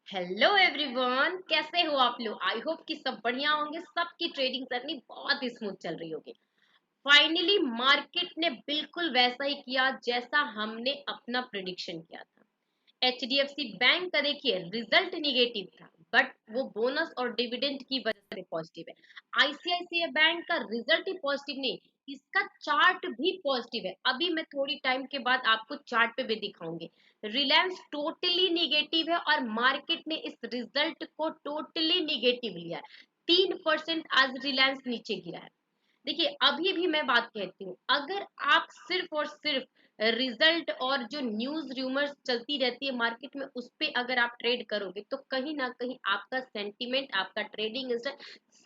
Hello everyone, कैसे हो आप लोग। आई होप कि सब बढ़िया होंगे। सबकी ट्रेडिंग जर्नी बहुत ही स्मूथ चल रही होगी। फाइनली मार्केट ने बिल्कुल वैसा ही किया जैसा हमने अपना प्रिडिक्शन किया था। एचडीएफसी बैंक का देखिए रिजल्ट निगेटिव था, बट वो बोनस और डिविडेंड की वजह से पॉजिटिव है। आईसीआईसीआई बैंक का रिजल्ट ही पॉजिटिव नहीं, इसका चार्ट भी पॉजिटिव है। अभी मैं थोड़ी टाइम के बाद आपको चार्ट पे भी दिखाऊंगी। रिलायंस टोटली निगेटिव है और मार्केट ने इस रिजल्ट को टोटली निगेटिव लिया है। 3% आज रिलायंस नीचे गिरा है। देखिए अभी भी मैं बात कहती हूँ, अगर आप सिर्फ और सिर्फ रिजल्ट और जो न्यूज रूमर्स चलती रहती है मार्केट में उस पे अगर आप ट्रेड करोगे तो कहीं ना कहीं आपका सेंटिमेंट, आपका ट्रेडिंग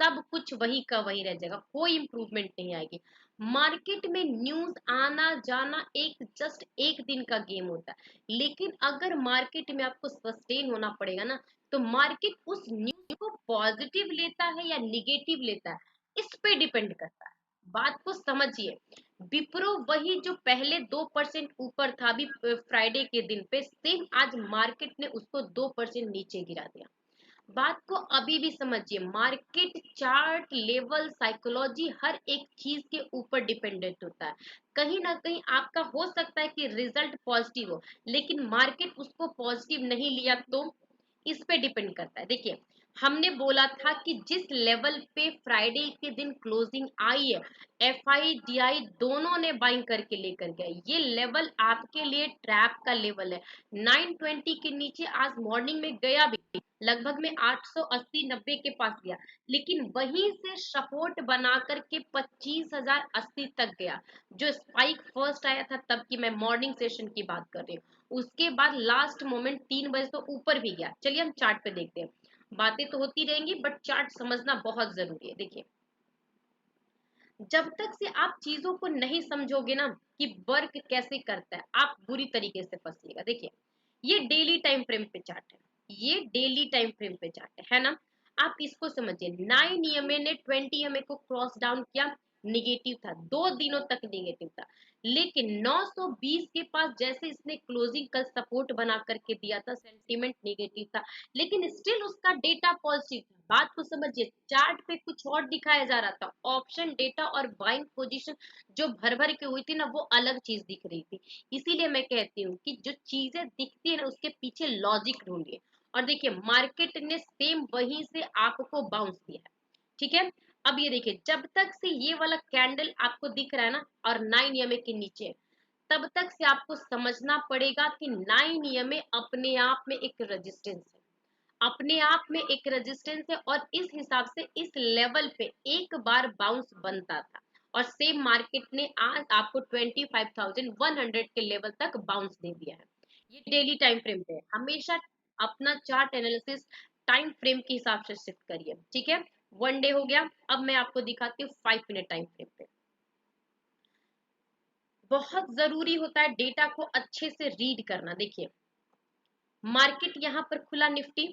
सब कुछ वही का वही रह जाएगा, कोई इंप्रूवमेंट नहीं आएगी। मार्केट में न्यूज आना जाना एक जस्ट एक दिन का गेम होता है, लेकिन अगर मार्केट में आपको सस्टेन होना पड़ेगा ना, तो मार्केट उस न्यूज को पॉजिटिव लेता है या निगेटिव लेता है, इस पे डिपेंड करता है। बात को समझिए। विप्रो वही जो पहले 2% ऊपर था अभी फ्राइडे के दिन पे, सेम आज मार्केट ने उसको 2% नीचे गिरा दिया। बात को अभी भी समझिए। मार्केट चार्ट, लेवल, साइकोलॉजी हर एक चीज के ऊपर डिपेंडेंट होता है। कहीं ना कहीं आपका हो सकता है कि रिजल्ट पॉजिटिव हो, लेकिन मार्केट उसको पॉजिटिव नहीं लिया तो इस पे डिपेंड करता है। देखिए हमने बोला था कि जिस लेवल पे फ्राइडे के दिन क्लोजिंग आई है, एफआईडीआई दोनों ने बाइंग करके लेकर गया, ये लेवल आपके लिए ट्रैप का लेवल है। 920 के नीचे आज मॉर्निंग में गया भी, लगभग में 880-90 के पास गया, लेकिन वहीं से सपोर्ट बना करके 25,080 तक गया। जो स्पाइक फर्स्ट आया था तब की मैं मॉर्निंग सेशन की बात कर रही हूँ, उसके बाद लास्ट मोमेंट 3 बजे तो ऊपर भी गया। चलिए हम चार्ट पे देखते हैं। बातें तो होती रहेंगी बट चार्ट समझना बहुत जरूरी है। देखिए जब तक से आप चीजों को नहीं समझोगे ना कि वर्क कैसे करता है, आप बुरी तरीके से फंसिएगा। देखिए ये डेली टाइम फ्रेम पे चार्ट है, ये डेली टाइम फ्रेम पे चार्ट है ना। आप इसको समझिए। 9 EMA ने 20 EMA को क्रॉस डाउन किया, निगेटिव था, 2 दिनों तक निगेटिव था, लेकिन 920 के पास जैसे इसने क्लोजिंग कल सपोर्ट बना करके दिया था, सेंटीमेंट निगेटिव था, लेकिन स्टिल उसका डेटा पॉजिटिव था। बात को समझिए। चार्ट पे कुछ और दिखाया जा रहा था, ऑप्शन डेटा और बाइंग पोजीशन जो भर भर के हुई थी ना, वो अलग चीज दिख रही थी। इसीलिए मैं कहती हूँ कि जो चीजें दिखती है ना उसके पीछे लॉजिक ढूंढिए। और देखिए मार्केट ने सेम वहीं से आपको बाउंस दिया है। ठीक है। अब ये देखिए जब तक से ये वाला कैंडल आपको दिख रहा है ना और 9 EMA के नीचे है, तब तक से आपको समझना पड़ेगा कि 9 EMA अपने आप में एक रेजिस्टेंस है, अपने आप में एक रेजिस्टेंस है, और इस हिसाब से इस लेवल पे एक बार बाउंस बनता था। और सेम मार्केट ने आज आपको 25,100 के लेवल तक बाउंस दे दिया है। ये डेली टाइम फ्रेम पे है। हमेशा अपना चार्ट एनालिसिस टाइम फ्रेम के हिसाब से शिफ्ट करिए। ठीक है। 1 डे हो गया, अब मैं आपको दिखाती हूँ 5 मिनट टाइम फ्रेम पे। बहुत जरूरी होता है डेटा को अच्छे से रीड करना। देखिए मार्केट यहाँ पर खुला, निफ्टी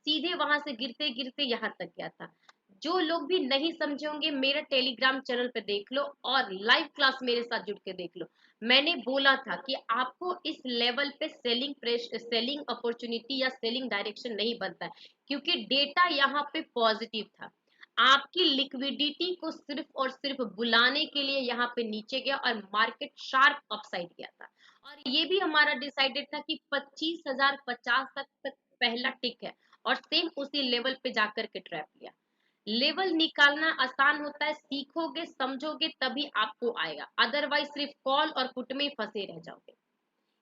सीधे वहां से गिरते गिरते यहाँ तक गया था। जो लोग भी नहीं समझे होंगे मेरा टेलीग्राम चैनल पे देख लो और लाइव क्लास मेरे साथ जुड़ के देख लो। मैंने बोला था कि आपको इस लेवल पे सेलिंग प्रेस, सेलिंग अपॉर्चुनिटी या सेलिंग डायरेक्शन नहीं बनता है, क्योंकि डेटा यहाँ पे पॉजिटिव था। आपकी लिक्विडिटी को सिर्फ और सिर्फ बुलाने के लिए यहाँ पे नीचे गया और मार्केट शार्प अपसाइड गया था। और ये भी हमारा डिसाइडेड था कि 25,050 तक पहला टिक है, और सेम उसी लेवल पे जाकर के ट्रैप लिया। लेवल निकालना आसान होता है, सीखोगे समझोगे तभी आपको आएगा, अदरवाइज सिर्फ कॉल और पुट में ही फंसे रह जाओगे।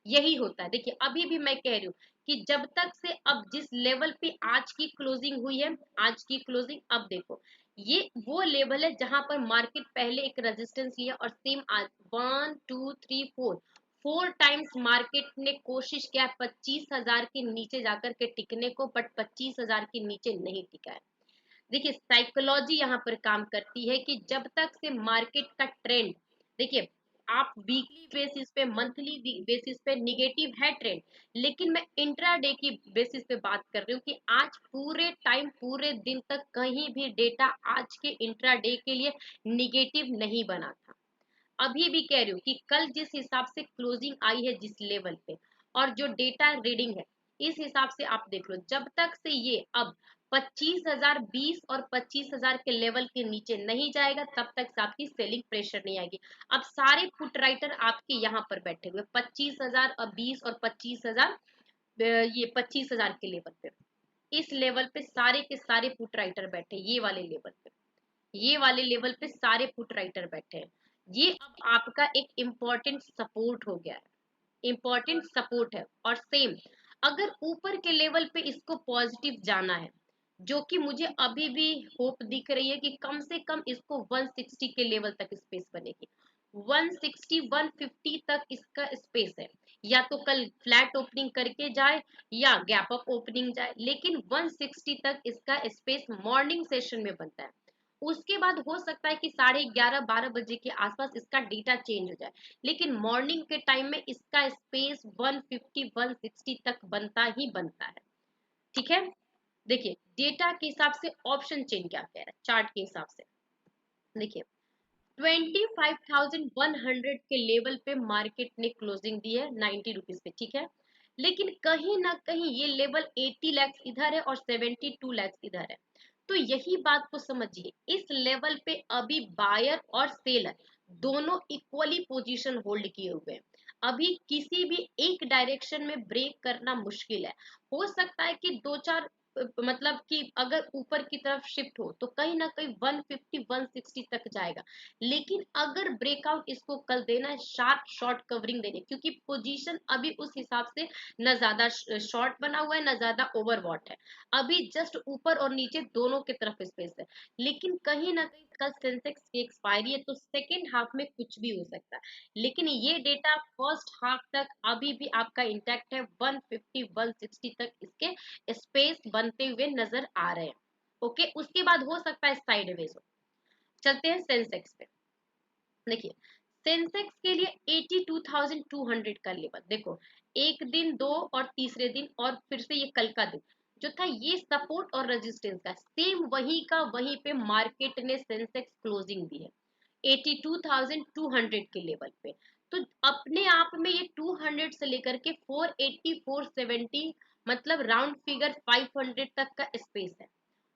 यही होता है। देखिए अभी भी मैं कह रही हूँ कि जब तक से अब जिस लेवल पे आज की क्लोजिंग हुई है, आज की क्लोजिंग अब देखो, ये वो लेवल है जहां पर मार्केट पहले एक रेजिस्टेंस लिया और सेम आज 1 2 3 4 4 टाइम्स मार्केट ने कोशिश किया 25,000 के नीचे जाकर के टिकने को, बट 25,000 के नीचे नहीं टिका है। देखिए साइकोलॉजी यहाँ पर काम करती है कि जब तक से मार्केट का ट्रेंड, देखिए आप वीकली बेसिस पे, मंथली बेसिस पे निगेटिव है ट्रेंड, लेकिन मैं इंट्राडे की बेसिस पे बात कर रही हूँ कि आज पूरे टाइम पूरे दिन तक कहीं भी डेटा आज के इंट्राडे के लिए निगेटिव नहीं बना था। अभी भी कह रही हूँ कि कल जिस हिसाब से क्लोजिंग आई है जिस लेवल पे, और जो डेटा रीडिंग है, इस हिसाब से आप देख लो, जब तक से ये अब 25,000, 20 और 25,000 के लेवल के नीचे नहीं जाएगा तब तक से आपकी सेलिंग प्रेशर नहीं आएगी। अब सारे पुट राइटर आपके यहाँ पर बैठे हुए 25,000 और 20 और 25,000, ये 25,000 के लेवल पे, इस लेवल पे सारे के सारे पुट राइटर बैठे, ये वाले लेवल पे, ये वाले लेवल पे सारे पुट राइटर बैठे हैं। ये अब आपका एक इम्पोर्टेंट सपोर्ट हो गया है, इम्पोर्टेंट सपोर्ट है। और सेम अगर ऊपर के लेवल पे इसको पॉजिटिव जाना है, जो कि मुझे अभी भी होप दिख रही है कि कम से कम इसको 160 के लेवल तक स्पेस बनेगी, 160 150 तक इसका स्पेस है। या तो कल फ्लैट ओपनिंग करके जाए या गैप अप ओपनिंग जाए, लेकिन 160 तक इसका स्पेस मॉर्निंग सेशन में बनता है। उसके बाद हो सकता है कि 11:30 12 बजे के आसपास इसका डेटा चेंज हो जाए, लेकिन मॉर्निंग के टाइम में इसका स्पेस 150 160 तक बनता ही बनता है। ठीक है, देखिए डेटा के हिसाब से ऑप्शन चेन क्या कह रहा है चार्ट के हिसाब से। देखिए 25,100 के लेवल पे मार्केट ने क्लोजिंग दी है 90 रुपीज पे, ठीक है। लेकिन कहीं ना कहीं ये लेवल 80 लाख इधर है और 72 लाख इधर है। तो यही बात को समझिए, इस लेवल पे अभी बायर और सेलर दोनों इक्वली पोजीशन होल्ड किए हुए हैं। अभी किसी भी एक डायरेक्शन में ब्रेक करना मुश्किल है। हो सकता है कि दो चार मतलब कि अगर ऊपर की तरफ शिफ्ट हो तो कहीं ना कहीं 150 160 तक जाएगा। लेकिन अगर ब्रेकआउट इसको कल देना है, शार्प शॉर्ट कवरिंग देनी, क्योंकि पोजीशन अभी उस हिसाब से न ज्यादा शॉर्ट बना हुआ है न ज्यादा ओवरबॉट है, अभी जस्ट ऊपर और नीचे दोनों की तरफ स्पेस है। लेकिन कहीं ना कहीं कल सेंसेक्स की एक्सपायरी है तो सेकेंड हाफ में कुछ भी हो सकता है। लेकिन ये डेटा फर्स्ट हाफ तक अभी भी आपका इंटैक्ट है, 150 160 तक इसके स्पेस बनते हुए नजर आ रहे हैं। ओके, उसके बाद हो सकता है साइडवेज हो। चलते हैं सेंसेक्स पे। देखिए सेंसेक्स के लिए 82,200 का लेवल देखो, एक दिन, दो और तीसरे दिन और फिर से ये कल का दिन जो था, ये सपोर्ट और रेजिस्टेंस का सेम वही का वहीं पे मार्केट ने सेंसेक्स क्लोजिंग दी है 82,200 के लेवल पे। तो अपने आप में ये 200 से लेकर के 480 470 मतलब राउंड फिगर 500 तक का स्पेस है।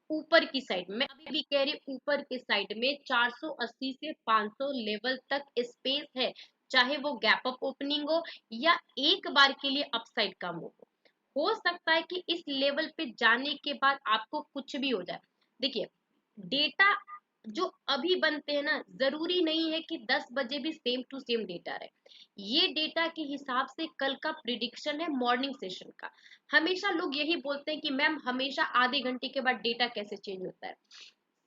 ऊपर की साइड में अभी भी कह रही हूँ, ऊपर की साइड में 480 से 500 लेवल तक स्पेस है, चाहे वो गैप अप ओपनिंग हो या एक बार के लिए अपसाइड का मूव हो सकता है कि इस लेवल पे जाने के बाद आपको कुछ भी हो जाए। देखिए डेटा जो अभी बनते हैं ना, जरूरी नहीं है कि 10 बजे भी सेम टू सेम डेटा रहे। ये डेटा के हिसाब से कल का प्रिडिक्शन है मॉर्निंग सेशन का। हमेशा लोग यही बोलते हैं कि मैम हमेशा आधे घंटे के बाद डेटा कैसे चेंज होता है।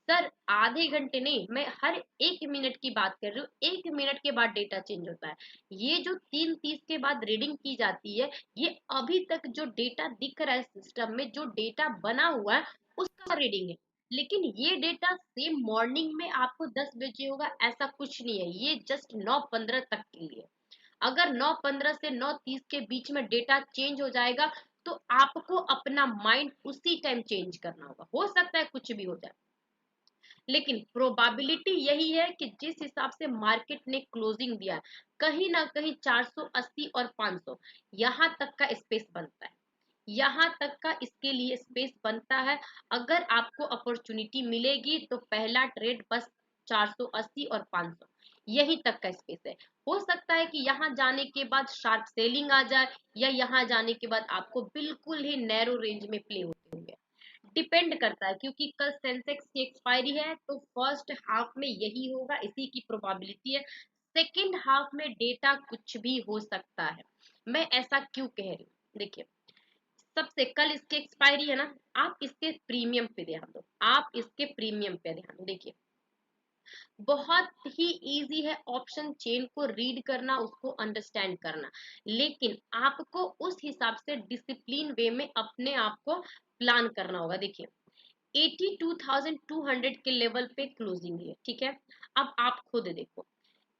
सर आधे घंटे नहीं, मैं हर 1 मिनट की बात कर रही हूँ, 1 मिनट के बाद डेटा चेंज होता है। ये जो 3:30 के बाद रीडिंग की जाती है, ये अभी तक जो डेटा दिख रहा है सिस्टम में, जो डेटा बना हुआ है उसका रीडिंग है। लेकिन ये डेटा सेम मॉर्निंग में आपको 10 बजे होगा ऐसा कुछ नहीं है, ये जस्ट 9:15 तक के लिए। अगर 9:15 से 9:30 के बीच में डेटा चेंज हो जाएगा तो आपको अपना माइंड उसी टाइम चेंज करना होगा। हो सकता है कुछ भी हो जाए, लेकिन प्रोबेबिलिटी यही है कि जिस हिसाब से मार्केट ने क्लोजिंग दिया है, कहीं ना कहीं 480 और 500 यहाँ तक का स्पेस बनता है, यहाँ तक का इसके लिए स्पेस बनता है। अगर आपको अपॉर्चुनिटी मिलेगी तो पहला ट्रेड बस 480 और 500 यही तक का स्पेस है। हो सकता है कि यहाँ जाने के बाद शार्प सेलिंग आ जाए या यहाँ जाने के बाद आपको बिल्कुल ही नैरो रेंज में प्ले होते हुए, डिपेंड करता है, क्योंकि कल सेंसेक्स की एक्सपायरी है तो फर्स्ट हाफ में यही होगा, इसी की प्रोबेबिलिटी है। सेकेंड हाफ में डेटा कुछ भी हो सकता है। मैं ऐसा क्यों कह रही हूँ, देखिए सबसे कल इसकी एक्सपायरी है ना, आप इसके प्रीमियम पे ध्यान दो, आप इसके प्रीमियम पे ध्यान दो। देखिए बहुत ही इजी है ऑप्शन चेन को रीड करना, उसको अंडरस्टैंड करना, लेकिन आपको उस हिसाब से डिसिप्लिन वे में अपने आप को प्लान करना होगा। देखिए 82,200 के लेवल पे क्लोजिंग है, ठीक है। अब आप खुद देखो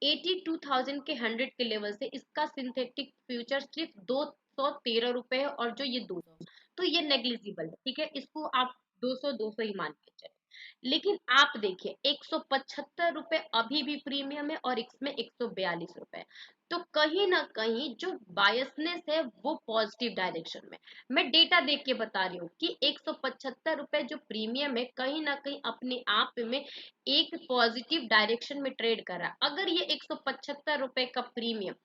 82,000 के 100 के लेवल से इसका सिंथेटिक फ्यूचर सिर्फ 213 रुपए है, और जो ये 200 तो ये नेग्लिजिबल है, ठीक है, इसको आप 200 200 ही मान के चले। लेकिन आप देखिए 175 रुपए अभी भी प्रीमियम है और इसमें 142 रुपए है। तो कहीं ना कहीं जो बायसनेस है वो पॉजिटिव डायरेक्शन में। मैं डेटा देख के बता रही हूँ कि 175 रुपए जो प्रीमियम है कहीं ना कहीं अपने आप में एक पॉजिटिव डायरेक्शन में ट्रेड कर रहा है। अगर ये 175 रुपए का प्रीमियम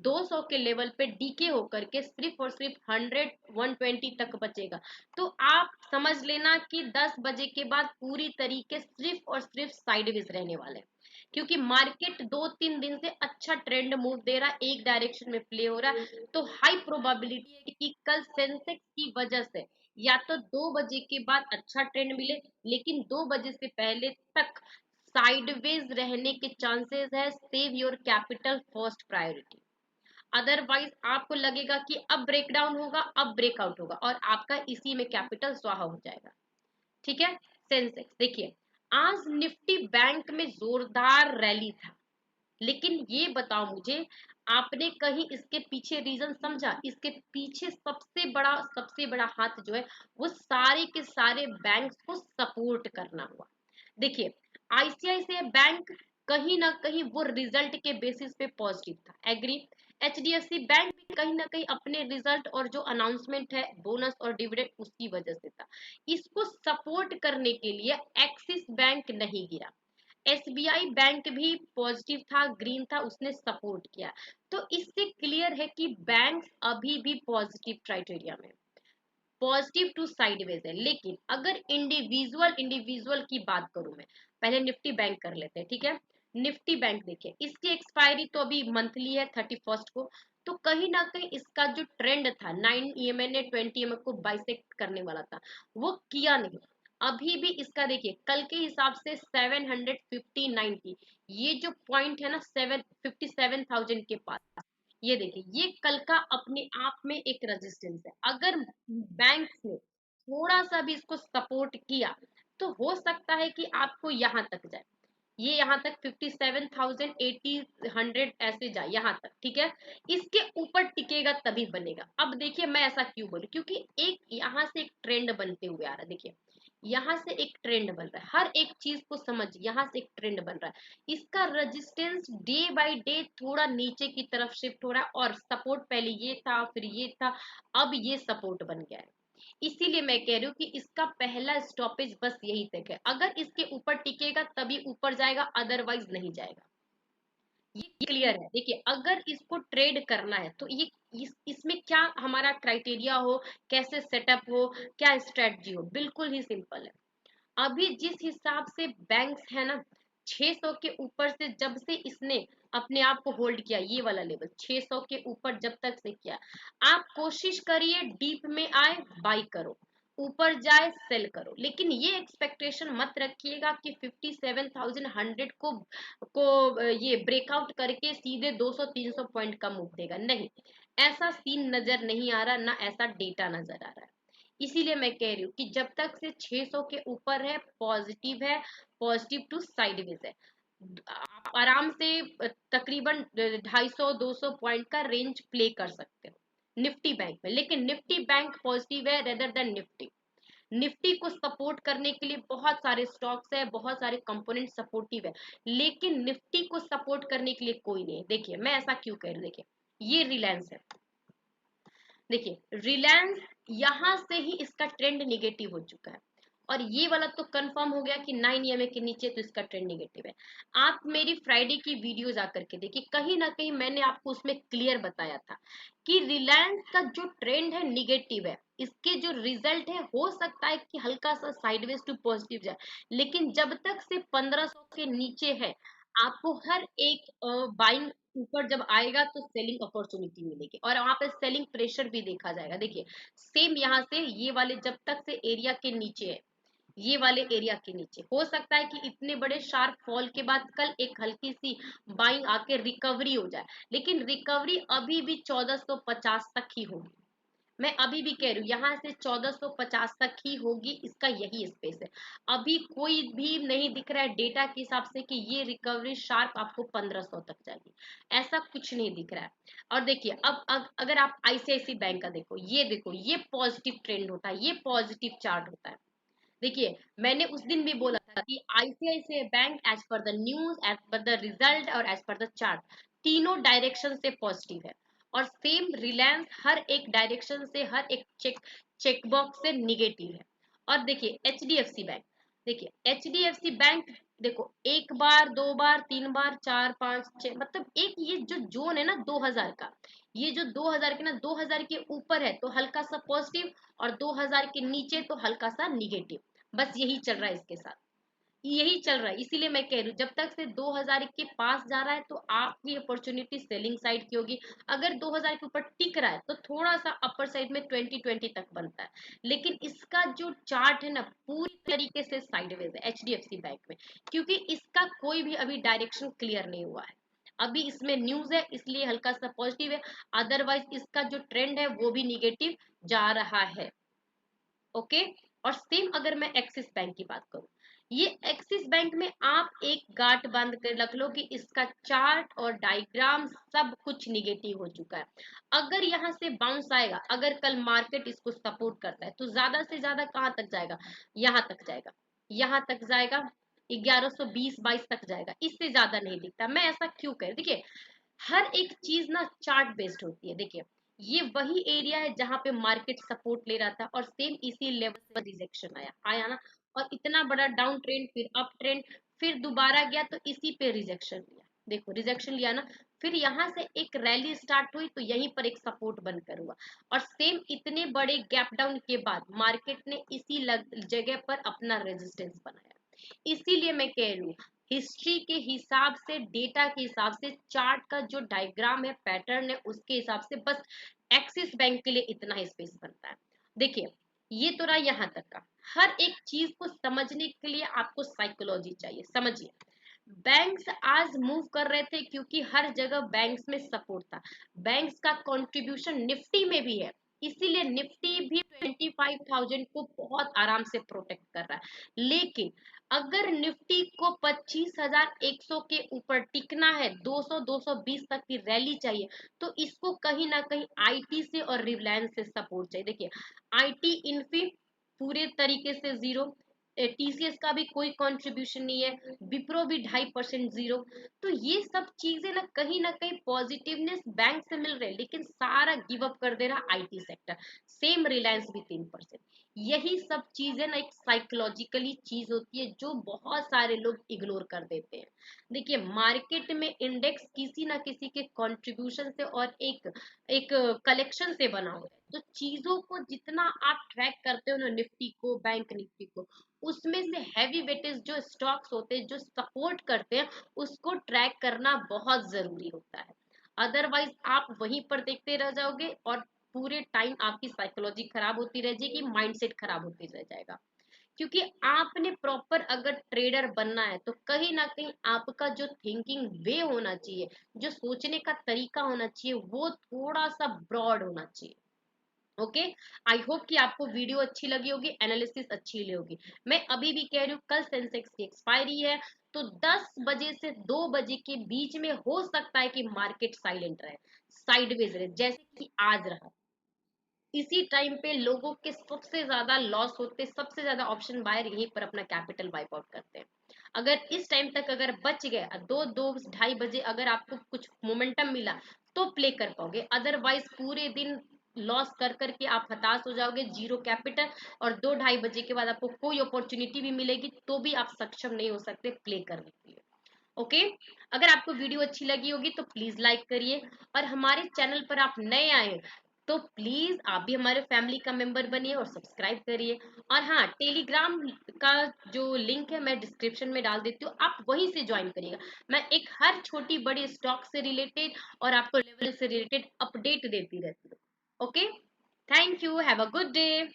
200 के लेवल पे डीके होकर के सिर्फ और सिर्फ 100 120 तक बचेगा, तो आप समझ लेना कि 10 बजे के बाद पूरी तरीके सिर्फ और सिर्फ साइडवेज रहने वाले हैं। क्योंकि मार्केट 2-3 दिन से अच्छा ट्रेंड मूव दे रहा है, एक डायरेक्शन में प्ले हो रहा है, तो हाई प्रोबेबिलिटी है कि कल सेंसेक्स की वजह से या तो 2 बजे के बाद अच्छा ट्रेंड मिले, लेकिन 2 बजे से पहले तक साइडवेज रहने के चांसेस है। Save your capital first priority. Otherwise आपको लगेगा कि अब ब्रेकडाउन होगा, अब ब्रेकआउट होगा और आपका इसी में कैपिटल स्वाहा हो जाएगा। ठीक है। सेंसेक्स देखिए, आज निफ्टी बैंक में जोरदार रैली था, लेकिन ये बताओ मुझे, आपने कहीं इसके पीछे रीजन समझा? इसके पीछे सबसे बड़ा हाथ जो है वो सारे के सारे बैंक्स को सपोर्ट करना हुआ। देखिए, आईसीआईसीआई बैंक कहीं ना कहीं वो रिजल्ट के बेसिस पे पॉजिटिव था, एग्री। एचडीएफसी बैंक भी कहीं ना कहीं अपने रिजल्ट और जो अनाउंसमेंट है बोनस और डिविडेंड उसकी वजह से था। इसको सपोर्ट करने के लिए एक्सिस बैंक नहीं गिरा, एसबीआई बैंक भी पॉजिटिव था, ग्रीन था, उसने सपोर्ट किया। तो इससे क्लियर है कि बैंक्स अभी भी पॉजिटिव क्राइटेरिया में, पॉजिटिव टू साइडवेज है। लेकिन अगर इंडिविजुअल इंडिविजुअल की बात करूं, मैं पहले निफ्टी बैंक कर लेते हैं, ठीक है। निफ्टी बैंक देखिए, इसकी एक्सपायरी तो अभी मंथली है 31 को, तो कहीं ना कहीं इसका जो ट्रेंड था 9 EMA ने 20 EMA को बाइसेक्ट करने वाला था, वो किया नहीं। अभी भी इसका देखिए कल के हिसाब से 759 ये जो पॉइंट है ना 57,000 के पास, ये देखिए ये कल का अपने आप में एक रेजिस्टेंस है। अगर बैंक्स ने थोड़ा सा भी इसको सपोर्ट किया तो हो सकता है कि आपको यहाँ तक जाए, ये यहाँ तक 57,000 80 100 ऐसे जाए यहाँ तक, ठीक है। इसके ऊपर टिकेगा तभी बनेगा। अब देखिए मैं ऐसा क्यों बोलूं, क्योंकि एक यहाँ से एक ट्रेंड बनते हुए आ रहा है। देखिए यहाँ से एक ट्रेंड बन रहा है, हर एक चीज को समझ, यहाँ से एक ट्रेंड बन रहा है। इसका रेजिस्टेंस डे बाय डे थोड़ा नीचे की तरफ शिफ्ट हो रहा है, और सपोर्ट पहले ये था फिर ये था, अब ये सपोर्ट बन गया है। इसीलिए मैं कह रही हूँ कि इसका पहला स्टॉपेज बस यही तक है। अगर इसके ऊपर टिकेगा तभी ऊपर जाएगा, अदरवाइज नहीं जाएगा। ये क्लियर है। देखिए अगर इसको ट्रेड करना है तो ये इसमें क्या हमारा क्राइटेरिया हो, कैसे सेटअप हो, क्या स्ट्रेटजी हो, बिल्कुल ही सिंपल है। अभी जिस हिसाब से बैंक्स है ना, 600 के ऊपर से जब से इसने अपने आप को होल्ड किया, ये वाला लेवल 600 के ऊपर जब तक से किया, आप कोशिश करिए डीप में आए बाई करो, ऊपर जाए सेल करो। लेकिन ये एक्सपेक्टेशन मत रखिएगा कि 57,100 को ये ब्रेकआउट करके सीधे 200-300 पॉइंट का मूव देगा, नहीं। ऐसा सीन नजर नहीं आ रहा, ना ऐसा डेटा नजर आ रहा है। इसीलिए मैं कह रही हूँ कि जब तक से 600 के ऊपर है, पॉजिटिव टू साइडवेज है। आप आराम से तकरीबन 250-200 पॉइंट का रेंज प्ले कर सकते हो निफ्टी बैंक में। लेकिन निफ्टी बैंक पॉजिटिव है रेदर देन निफ्टी। निफ्टी को सपोर्ट करने के लिए बहुत सारे स्टॉक्स है, बहुत सारे कंपोनेंट सपोर्टिव है, लेकिन निफ्टी को सपोर्ट करने के लिए कोई नहीं है। देखिए मैं ऐसा क्यों कह रही हूँ, देखिए ये रिलायंस है, देखिए रिलायंस यहां से ही इसका ट्रेंड निगेटिव हो चुका है, और ये वाला तो कंफर्म हो गया कि 9 EMA के नीचे तो इसका ट्रेंड निगेटिव है। आप मेरी फ्राइडे की वीडियो जा करके देखिए, कहीं ना कहीं मैंने आपको उसमें क्लियर बताया था कि रिलायंस का जो ट्रेंड है निगेटिव है, इसके जो रिजल्ट है हो सकता है कि हल्का सा साइडवेज टू पॉजिटिव जाए, लेकिन जब तक से 1500 के नीचे है, आपको हर एक बाइंग ऊपर जब आएगा तो सेलिंग अपॉर्चुनिटी मिलेगी, और वहां पे सेलिंग प्रेशर भी देखा जाएगा। देखिए सेम यहाँ से ये वाले जब तक से एरिया के नीचे है, ये वाले एरिया के नीचे हो सकता है कि इतने बड़े शार्प फॉल के बाद कल एक हल्की सी बाइंग आके रिकवरी हो जाए, लेकिन रिकवरी अभी भी 1450 तक ही होगी। मैं अभी भी कह रही हूँ यहाँ से 1450 तक ही होगी, इसका यही स्पेस है। अभी कोई भी नहीं दिख रहा है डेटा के हिसाब से कि ये रिकवरी शार्प आपको 1500 तक जाएगी, ऐसा कुछ नहीं दिख रहा है। और देखिए अब अगर आप आईसीआईसी बैंक का देखो, ये पॉजिटिव ट्रेंड होता है, ये पॉजिटिव चार्ट होता है। देखिए मैंने उस दिन भी बोला था कि ICICI bank as per the news, as per the result और एज पर द चार्ट तीनों डायरेक्शन से पॉजिटिव है, और सेम रिलायंस हर एक डायरेक्शन से, हर एक चेकबॉक्स से निगेटिव है। और देखिए एचडीएफसी बैंक, देखिए एचडीएफसी बैंक, देखो एक बार, दो बार, तीन बार, चार, पांच, छह, मतलब एक ये जो जोन है ना 2000 का, ये जो 2000 के ना, 2000 के ऊपर है तो हल्का सा पॉजिटिव, और 2000 के नीचे तो हल्का सा निगेटिव। बस यही चल रहा है इसके साथ, यही चल रहा है। इसीलिए मैं कह रही हूँ जब तक से 2000 के पास जा रहा है तो आपकी अपॉर्चुनिटी सेलिंग साइड की होगी। अगर 2000 के ऊपर टिक रहा है तो थोड़ा सा अपर साइड में 2020 तक बनता है। लेकिन इसका जो चार्ट है ना पूरी तरीके से साइडवेज है एचडीएफसी बैंक में, क्योंकि इसका कोई भी अभी डायरेक्शन क्लियर नहीं हुआ है। अभी इसमें न्यूज है इसलिए हल्का सा पॉजिटिव है, अदरवाइज इसका जो ट्रेंड है वो भी निगेटिव जा रहा है। ओके। और सेम अगर मैं एक्सिस बैंक की बात करूं, ये एक्सिस बैंक में आप एक गांठ बांध कर रख लो कि इसका चार्ट और डायग्राम सब कुछ निगेटिव हो चुका है। अगर यहाँ से बाउंस आएगा, अगर कल मार्केट इसको सपोर्ट करता है तो ज्यादा से ज्यादा कहाँ तक जाएगा, यहाँ तक जाएगा, यहाँ तक जाएगा, 1120-22 तक जाएगा, इससे ज्यादा नहीं दिखता। मैं ऐसा क्यों कह, देखिए हर एक चीज ना चार्ट बेस्ड होती है। देखिए ये वही एरिया है जहां पे मार्केट सपोर्ट ले रहा था, और सेम इसी लेवल से रिजेक्शन आया आया ना, और इतना बड़ा डाउन ट्रेंड, फिर अप ट्रेंड, फिर दोबारा गया तो इसी पे रिजेक्शन लिया। देखो रिजेक्शन लिया ना, फिर यहाँ से एक रैली स्टार्ट हुई तो यहीं पर एक सपोर्ट बनकर हुआ, और सेम इतने बड़े गैप डाउन के बाद मार्केट ने इसी जगह पर अपना रेजिस्टेंस बनाया। इसीलिए मैं कह रही हूँ हिस्ट्री के हिसाब से, डेटा के हिसाब से, चार्ट का जो डायग्राम है, पैटर्न है, उसके हिसाब से बस एक्सिस बैंक के लिए इतना स्पेस बनता है। देखिए ये तो रहा यहाँ तक का। हर एक चीज को समझने के लिए आपको साइकोलॉजी चाहिए। समझिए बैंक्स आज मूव कर रहे थे क्योंकि हर जगह बैंक्स में सपोर्ट था। बैंक्स का कंट्रीब्यूशन निफ्टी में भी है, इसीलिए निफ्टी भी 25,000 को बहुत आराम से प्रोटेक्ट कर रहा है। लेकिन अगर निफ्टी को 25,100 के ऊपर टिकना है, 200 220 तक की रैली चाहिए, तो इसको कहीं ना कहीं आईटी से और रिलायंस से सपोर्ट चाहिए। देखिए आईटी इन्फी पूरे तरीके से जीरो, टीसीएस का भी कोई कंट्रीब्यूशन नहीं है, विप्रो भी 2.5% जीरो। तो ये सब चीजें ना कहीं पॉजिटिवनेस बैंक से मिल रहे, लेकिन सारा गिव अप कर दे रहा आईटी सेक्टर। सेम रिलायंस भी 3%। यही सब चीजें ना एक साइकोलॉजिकली चीज होती है जो बहुत सारे लोग इग्नोर कर देते हैं। देखिए मार्केट में इंडेक्स किसी ना किसी के कंट्रीब्यूशन से और एक एक कलेक्शन से बना हुआ है। तो चीजों को जितना आप ट्रैक करते हो ना, निफ्टी को, बैंक निफ्टी को, उसमें से हैवी वेटेज जो स्टॉक्स होते हैं जो सपोर्ट करते हैं उसको ट्रैक करना बहुत जरूरी होता है। अदरवाइज आप वहीं पर देखते रह जाओगे और पूरे टाइम आपकी साइकोलॉजी खराब होती रह जाएगी, माइंडसेट खराब होती रह जाएगा। क्योंकि आपने प्रॉपर अगर ट्रेडर बनना है तो कहीं ना कहीं आपका जो थिंकिंग वे होना चाहिए, जो सोचने का तरीका होना चाहिए, वो थोड़ा सा ब्रॉड होना चाहिए। ओके। आई होप कि आपको वीडियो अच्छी लगी होगी, एनालिसिस अच्छी लगी होगी। मैं अभी भी कह रही हूँ कल सेंसेक्स की एक्सपायरी है, तो 10 बजे से 2 बजे के बीच में हो सकता है कि मार्केट साइलेंट रहे, साइडवेज रहे, जैसे कि आज रहा। इसी टाइम पे लोगों के सबसे ज्यादा लॉस होते, सबसे ज्यादा ऑप्शन बायर यहीं पर अपना कैपिटल वाइप आउट करते हैं। अगर इस टाइम तक अगर बच गए, दो दो 2:30 बजे अगर आपको कुछ मोमेंटम मिला तो प्ले कर पाओगे, अदरवाइज पूरे दिन लॉस कर करके आप हताश हो जाओगे, जीरो कैपिटल, और 2-2:30 बजे के बाद आपको कोई अपॉर्चुनिटी भी मिलेगी तो भी आप सक्षम नहीं हो सकते प्ले करने के लिए। ओके। अगर आपको वीडियो अच्छी लगी होगी तो प्लीज लाइक करिए, और हमारे चैनल पर आप नए आए तो प्लीज आप भी हमारे फैमिली का मेंबर बनिए और सब्सक्राइब करिए। और हाँ, टेलीग्राम का जो लिंक है मैं डिस्क्रिप्शन में डाल देती हूँ, आप वहीं से ज्वाइन करिएगा। मैं एक हर छोटी बड़ी स्टॉक से रिलेटेड और आपको लेवल से रिलेटेड अपडेट देती रहती हूँ। Okay. Thank you, have a good day.